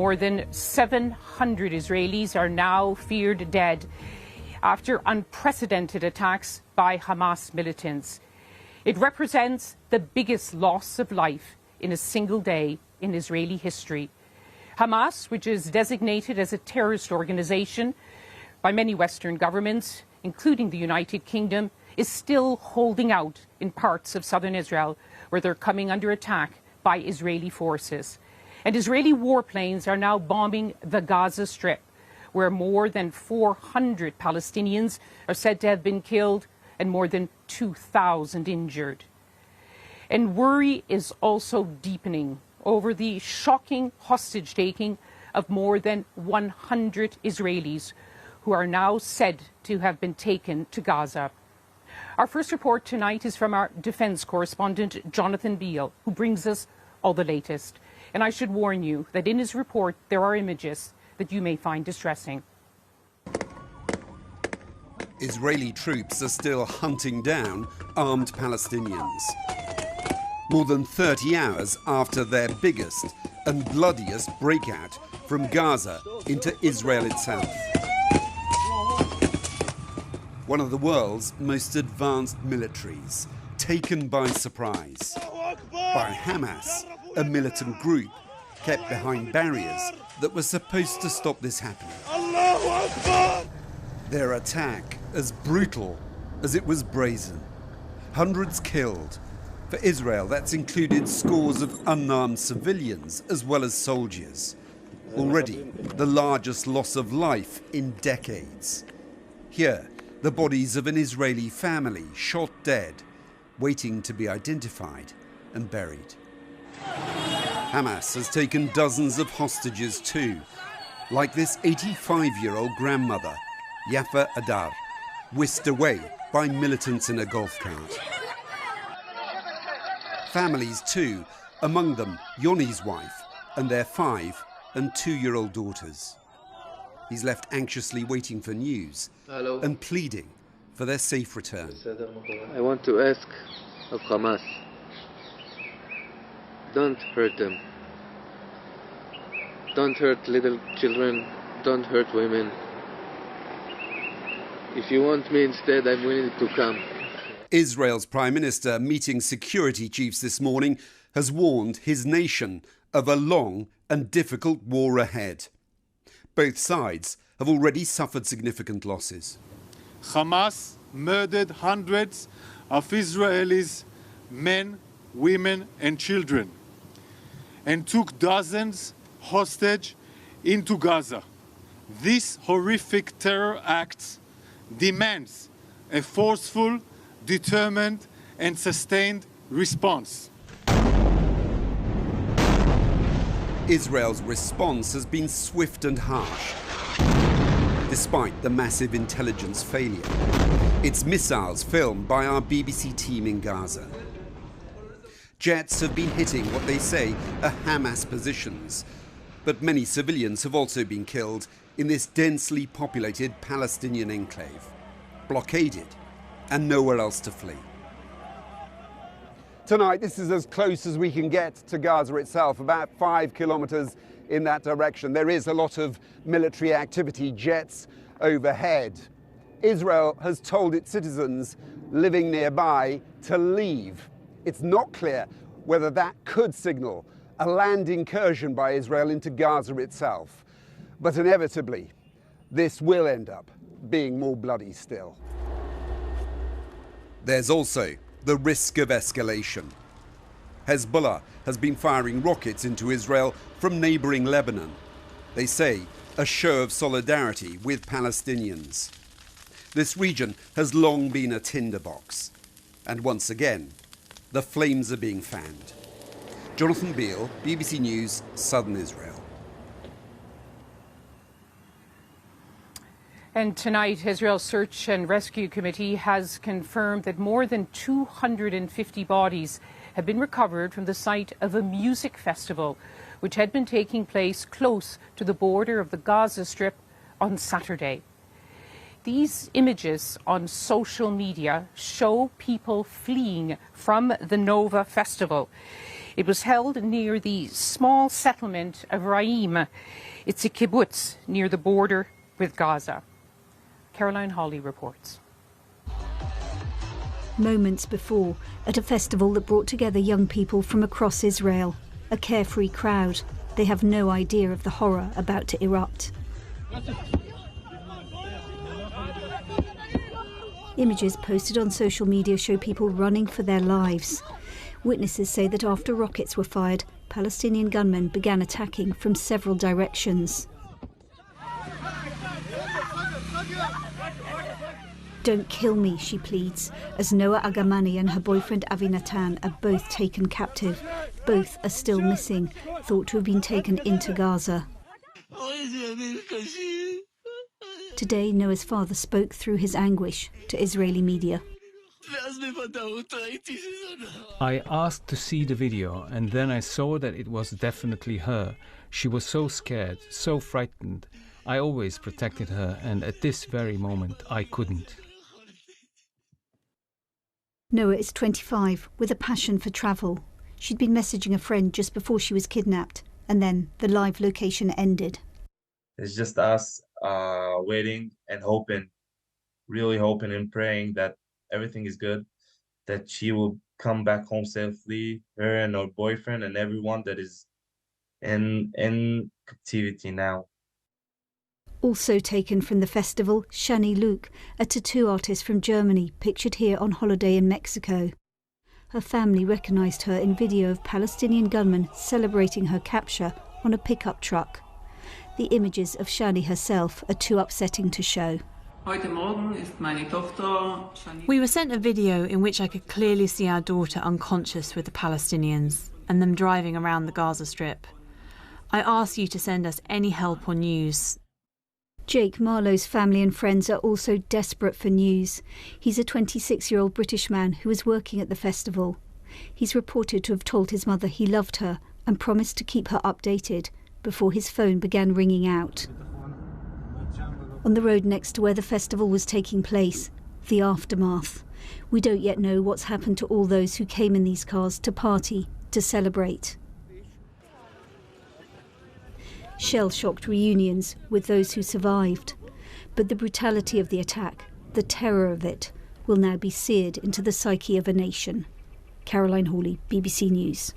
More than 700 Israelis are now feared dead after unprecedented attacks by Hamas militants. It represents the biggest loss of life in a single day in Israeli history. Hamas, which is designated as a terrorist organization by many Western governments, including the United Kingdom, is still holding out in parts of southern Israel where they're coming under attack by Israeli forces. And Israeli warplanes are now bombing the Gaza Strip, where more than 400 Palestinians are said to have been killed and more than 2,000 injured. And worry is also deepening over the shocking hostage-taking of more than 100 Israelis who are now said to have been taken to Gaza. Our first report tonight is from our defense correspondent, Jonathan Beale, who brings us all the latest. And I should warn you that in his report there are images that you may find distressing. Israeli troops are still hunting down armed Palestinians. More than 30 hours after their biggest and bloodiest breakout from Gaza into Israel itself. One of the world's most advanced militaries, taken by surprise by Hamas, a militant group kept behind barriers that were supposed to stop this happening. Their attack as brutal as it was brazen. Hundreds killed. For Israel, that's included scores of unarmed civilians as well as soldiers. Already the largest loss of life in decades. Here, the bodies of an Israeli family shot dead, waiting to be identified and buried. Hamas has taken dozens of hostages too, like this 85-year-old grandmother, Yafa Adar, whisked away by militants in a golf cart. Families too, among them Yoni's wife and their 5- and 2-year-old daughters. He's left anxiously waiting for news and pleading for their safe return. I want to ask of Hamas, don't hurt them. Don't hurt little children, don't hurt women. If you want me instead, I'm willing to come. Israel's Prime Minister, meeting security chiefs this morning, has warned his nation of a long and difficult war ahead. Both sides have already suffered significant losses. Hamas murdered hundreds of Israelis, men, women and children, and took dozens hostage into Gaza. This horrific terror act demands a forceful, determined and sustained response. Israel's response has been swift and harsh, despite the massive intelligence failure. Its missiles filmed by our BBC team in Gaza. Jets have been hitting what they say are Hamas positions, but many civilians have also been killed in this densely populated Palestinian enclave, blockaded and nowhere else to flee. Tonight, this is as close as we can get to Gaza itself, about 5 kilometers in that direction. There is a lot of military activity, jets overhead. Israel has told its citizens living nearby to leave. It's not clear whether that could signal a land incursion by Israel into Gaza itself. But inevitably, this will end up being more bloody still. There's also the risk of escalation. Hezbollah has been firing rockets into Israel from neighboring Lebanon. They say a show of solidarity with Palestinians. This region has long been a tinderbox. And once again, the flames are being fanned. Jonathan Beale, BBC News, Southern Israel. And tonight, Israel's Search and Rescue Committee has confirmed that more than 250 bodies have been recovered from the site of a music festival, which had been taking place close to the border of the Gaza Strip on Saturday. These images on social media show people fleeing from the Nova Festival. It was held near the small settlement of Raim. It's a kibbutz near the border with Gaza. Caroline Hawley reports. Moments before, at a festival that brought together young people from across Israel, a carefree crowd. They have no idea of the horror about to erupt. Images posted on social media show people running for their lives. Witnesses say that after rockets were fired, Palestinian gunmen began attacking from several directions. "Don't kill me," she pleads, as Noah Agamani and her boyfriend Avi Natan are both taken captive. Both are still missing, thought to have been taken into Gaza. Today, Noah's father spoke through his anguish to Israeli media. I asked to see the video, and then I saw that it was definitely her. She was so scared, so frightened. I always protected her, and at this very moment, I couldn't. Noah is 25, with a passion for travel. She'd been messaging a friend just before she was kidnapped, and then the live location ended. It's just us waiting and hoping, really hoping and praying that everything is good, that she will come back home safely, her and her boyfriend and everyone that is in captivity now. Also taken from the festival, Shani Luke, a tattoo artist from Germany, pictured here on holiday in Mexico. Her family recognised her in video of Palestinian gunmen celebrating her capture on a pickup truck. The images of Shani herself are too upsetting to show. We were sent a video in which I could clearly see our daughter unconscious with the Palestinians and them driving around the Gaza Strip. I ask you to send us any help or news. Jake Marlowe's family and friends are also desperate for news. He's a 26-year-old British man who was working at the festival. He's reported to have told his mother he loved her and promised to keep her updated before his phone began ringing out. On the road next to where the festival was taking place, the aftermath. We don't yet know what's happened to all those who came in these cars to party, to celebrate. Shell-shocked reunions with those who survived. But the brutality of the attack, the terror of it, will now be seared into the psyche of a nation. Caroline Hawley, BBC News.